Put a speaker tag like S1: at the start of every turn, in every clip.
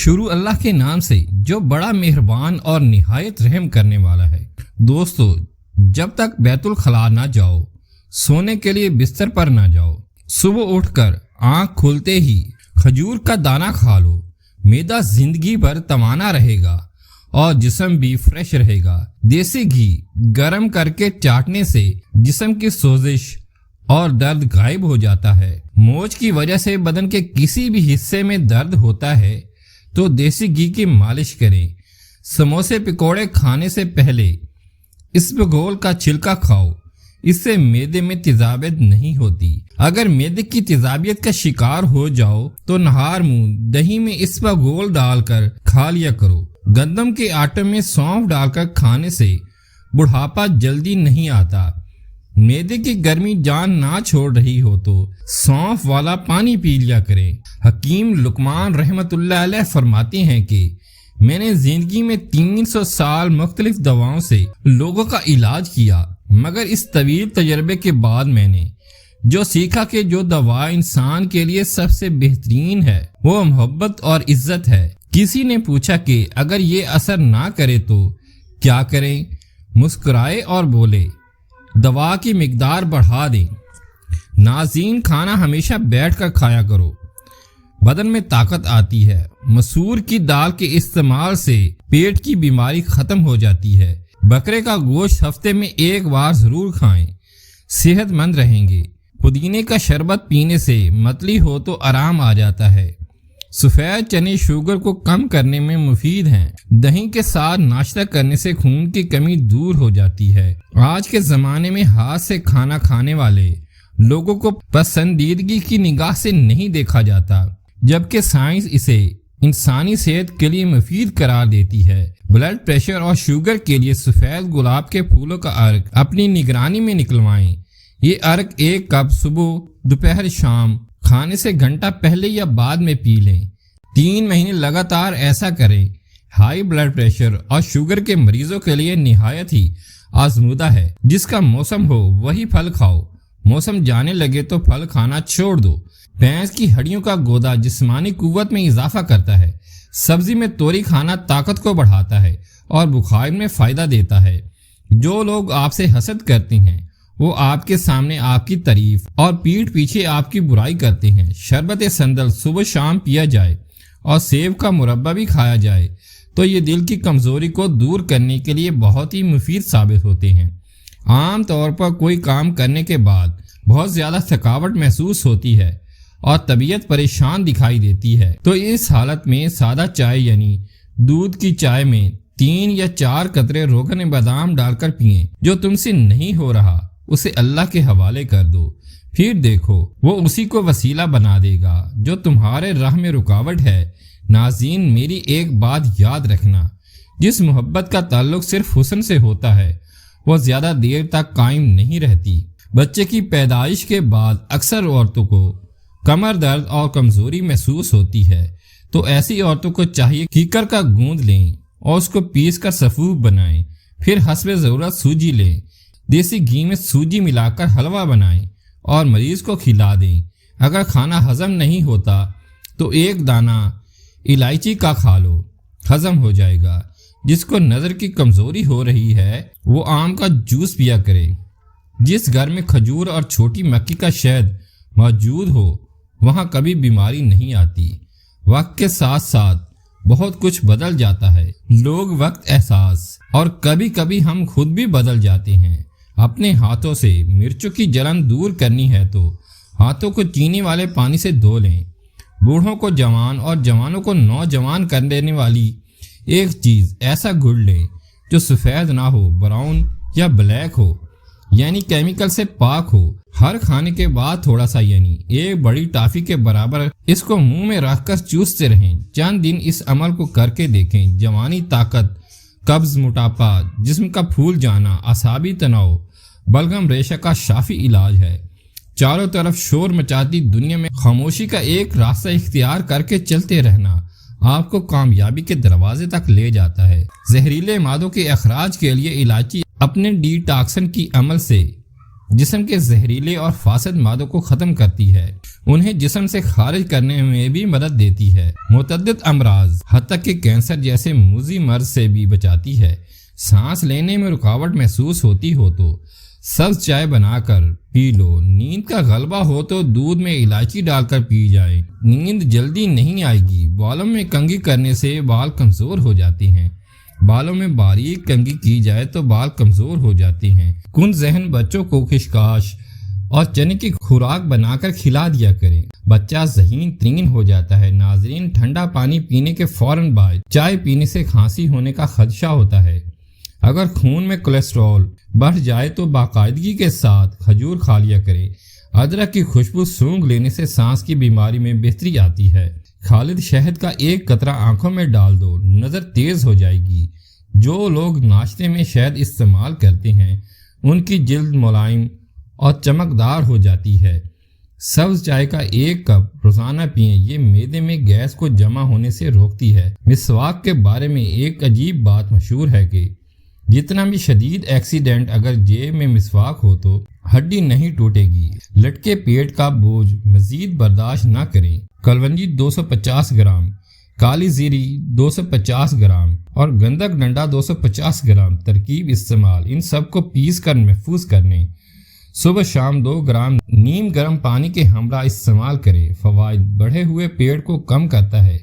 S1: شروع اللہ کے نام سے جو بڑا مہربان اور نہایت رحم کرنے والا ہے۔ دوستو، جب تک بیت الخلاء نہ جاؤ، سونے کے لیے بستر پر نہ جاؤ، صبح اٹھ کر آنکھ کھلتے ہی کھجور کا دانہ کھا لو۔ معدہ زندگی بھر توانا رہے گا اور جسم بھی فریش رہے گا۔ دیسی گھی گرم کر کے چاٹنے سے جسم کی سوزش اور درد غائب ہو جاتا ہے۔ موچ کی وجہ سے بدن کے کسی بھی حصے میں درد ہوتا ہے تو دیسی گھی کی مالش کریں۔ سموسے پکوڑے کھانے سے پہلے اسبگول کا چھلکا کھاؤ، اس سے معدے میں تیزابیت نہیں ہوتی۔ اگر معدے کی تیزابیت کا شکار ہو جاؤ تو نہار منہ دہی میں اسبگول ڈال کر کھا لیا کرو۔ گندم کے آٹے میں سونف ڈال کر کھانے سے بڑھاپا جلدی نہیں آتا۔ معدے کی گرمی جان نہ چھوڑ رہی ہو تو سونف والا پانی پی لیا کریں۔ حکیم لقمان رحمت اللہ علیہ فرماتے ہیں کہ میں نے زندگی میں 300 سال مختلف دواؤں سے لوگوں کا علاج کیا، مگر اس طویل تجربے کے بعد میں نے جو سیکھا کہ جو دوا انسان کے لیے سب سے بہترین ہے وہ محبت اور عزت ہے۔ کسی نے پوچھا کہ اگر یہ اثر نہ کرے تو کیا کریں؟ مسکرائے اور بولے، دوا کی مقدار بڑھا دیں۔ ناظرین، کھانا ہمیشہ بیٹھ کر کھایا کرو، بدن میں طاقت آتی ہے۔ مسور کی دال کے استعمال سے پیٹ کی بیماری ختم ہو جاتی ہے۔ بکرے کا گوشت ہفتے میں ایک بار ضرور کھائیں، صحت مند رہیں گے۔ پودینے کا شربت پینے سے متلی ہو تو آرام آ جاتا ہے۔ سفید چنے شوگر کو کم کرنے میں مفید ہیں۔ دہی کے ساتھ ناشتہ کرنے سے خون کی کمی دور ہو جاتی ہے۔ آج کے زمانے میں ہاتھ سے کھانا کھانے والے لوگوں کو پسندیدگی کی نگاہ سے نہیں دیکھا جاتا، جبکہ سائنس اسے انسانی صحت کے لیے مفید قرار دیتی ہے۔ بلڈ پریشر اور شوگر کے لیے سفید گلاب کے پھولوں کا عرق اپنی نگرانی میں نکلوائیں۔ یہ عرق 1 کپ صبح، دوپہر، شام کھانے سے گھنٹہ پہلے یا بعد میں پی لیں۔ 3 مہینے لگاتار ایسا کریں۔ ہائی بلڈ پریشر اور شوگر کے مریضوں کے لیے نہایت ہی آزمودہ ہے۔ جس کا موسم ہو وہی پھل کھاؤ، موسم جانے لگے تو پھل کھانا چھوڑ دو۔ بھینس کی ہڈیوں کا گودا جسمانی قوت میں اضافہ کرتا ہے۔ سبزی میں توری کھانا طاقت کو بڑھاتا ہے اور بخار میں فائدہ دیتا ہے۔ جو لوگ آپ سے حسد کرتے ہیں وہ آپ کے سامنے آپ کی تعریف اور پیٹھ پیچھے آپ کی برائی کرتے ہیں۔ شربت سندل صبح شام پیا جائے اور سیب کا مربع بھی کھایا جائے تو یہ دل کی کمزوری کو دور کرنے کے لیے بہت ہی مفید ثابت ہوتے ہیں۔ عام طور پر کوئی کام کرنے کے بعد بہت زیادہ تھکاوٹ محسوس ہوتی ہے اور طبیعت پریشان دکھائی دیتی ہے، تو اس حالت میں سادہ چائے یعنی دودھ کی چائے میں 3 یا 4 قطرے روغن بادام ڈال کر پئیں۔ جو تم سے نہیں ہو رہا اسے اللہ کے حوالے کر دو، پھر دیکھو وہ اسی کو وسیلہ بنا دے گا جو تمہارے راہ میں رکاوٹ ہے۔ ناظرین، میری ایک بات یاد رکھنا، جس محبت کا تعلق صرف حسن سے ہوتا ہے وہ زیادہ دیر تک قائم نہیں رہتی۔ بچے کی پیدائش کے بعد اکثر عورتوں کو کمر درد اور کمزوری محسوس ہوتی ہے، تو ایسی عورتوں کو چاہیے کیکر کا گوند لیں اور اس کو پیس کر سفوف بنائیں، پھر حسب ضرورت سوجی لیں، دیسی گھی میں سوجی ملا کر حلوہ بنائیں اور مریض کو کھلا دیں۔ اگر کھانا ہضم نہیں ہوتا تو 1 دانہ الائچی کا کھا لو، ہضم ہو جائے گا۔ جس کو نظر کی کمزوری ہو رہی ہے وہ آم کا جوس پیا کرے۔ جس گھر میں کھجور اور چھوٹی مکھی کا شہد موجود ہو وہاں کبھی بیماری نہیں آتی۔ وقت کے ساتھ ساتھ بہت کچھ بدل جاتا ہے، لوگ، وقت، احساس، اور کبھی کبھی ہم خود بھی بدل جاتے ہیں۔ اپنے ہاتھوں سے مرچوں کی جلن دور کرنی ہے تو ہاتھوں کو چینے والے پانی سے دھو لیں۔ بوڑھوں کو جوان اور جوانوں کو نوجوان کر دینے والی ایک چیز ایسا گڑ لیں جو سفید نہ ہو، براؤن یا بلیک ہو، یعنی کیمیکل سے پاک ہو۔ ہر کھانے کے بعد تھوڑا سا یعنی 1 بڑی ٹافی کے برابر اس کو منہ میں رکھ کر چوستے رہیں۔ چند دن اس عمل کو کر کے دیکھیں، جوانی، طاقت، قبض، موٹاپا، جسم کا پھول جانا، اعصابی تناؤ، بلغم ریشہ کا شافی علاج ہے۔ چاروں طرف شور مچاتی دنیا میں خاموشی کا ایک راستہ اختیار کر کے چلتے رہنا آپ کو کامیابی کے دروازے تک لے جاتا ہے۔ زہریلے مادوں کے اخراج کے لیے الائچی اپنے ڈی ٹاکسن کی عمل سے جسم کے زہریلے اور فاسد مادوں کو ختم کرتی ہے، انہیں جسم سے خارج کرنے میں بھی مدد دیتی ہے، متعدد امراض حتیٰ کہ کینسر جیسے موذی مرض سے بھی بچاتی ہے۔ سانس لینے میں رکاوٹ محسوس ہوتی ہو تو سبز چائے بنا کر پی لو۔ نیند کا غلبہ ہو تو دودھ میں الائچی ڈال کر پی جائے۔ نیند جلدی نہیں آئے گی، بالوں میں کنگھی کرنے سے بال کمزور ہو جاتے ہیں۔ بالوں میں باریک کنگھی کی جائے تو بال کمزور ہو جاتے ہیں۔ کن ذہن بچوں کو خشخاش اور چنے کی خوراک بنا کر کھلا دیا کریں، بچہ ذہین ترین ہو جاتا ہے۔ ناظرین، ٹھنڈا پانی پینے کے فوراً بعد چائے پینے سے کھانسی ہونے کا خدشہ ہوتا ہے۔ اگر خون میں کولیسٹرول بڑھ جائے تو باقاعدگی کے ساتھ کھجور کھا لیا کریں۔ ادرک کی خوشبو سونگھ لینے سے سانس کی بیماری میں بہتری آتی ہے۔ خالد شہد کا ایک قطرہ آنکھوں میں ڈال دو، نظر تیز ہو جائے گی۔ جو لوگ ناشتے میں شہد استعمال کرتے ہیں ان کی جلد ملائم اور چمکدار ہو جاتی ہے۔ سبز چائے کا 1 کپ روزانہ پئیں، یہ معدے میں گیس کو جمع ہونے سے روکتی ہے۔ مسواک کے بارے میں ایک عجیب بات مشہور ہے کہ جتنا بھی شدید ایکسیڈنٹ اگر جیب میں مسواک ہو تو ہڈی نہیں ٹوٹے گی۔ لٹکے پیٹ کا بوجھ مزید برداشت نہ کریں۔ کلونجی 250 گرام، کالی زیری 250 گرام اور گندک ڈنڈا 250 گرام ترکیب استعمال۔ ان سب کو پیس کر محفوظ کر لیں۔ صبح شام 2 گرام نیم گرم پانی کے ہمراہ استعمال کریں۔ فوائد: بڑھے ہوئے پیٹ کو کم کرتا ہے،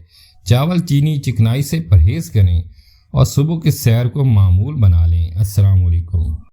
S1: چاول چینی چکنائی سے پرہیز کریں اور صبح کی سیر کو معمول بنا لیں۔ السلام علیکم۔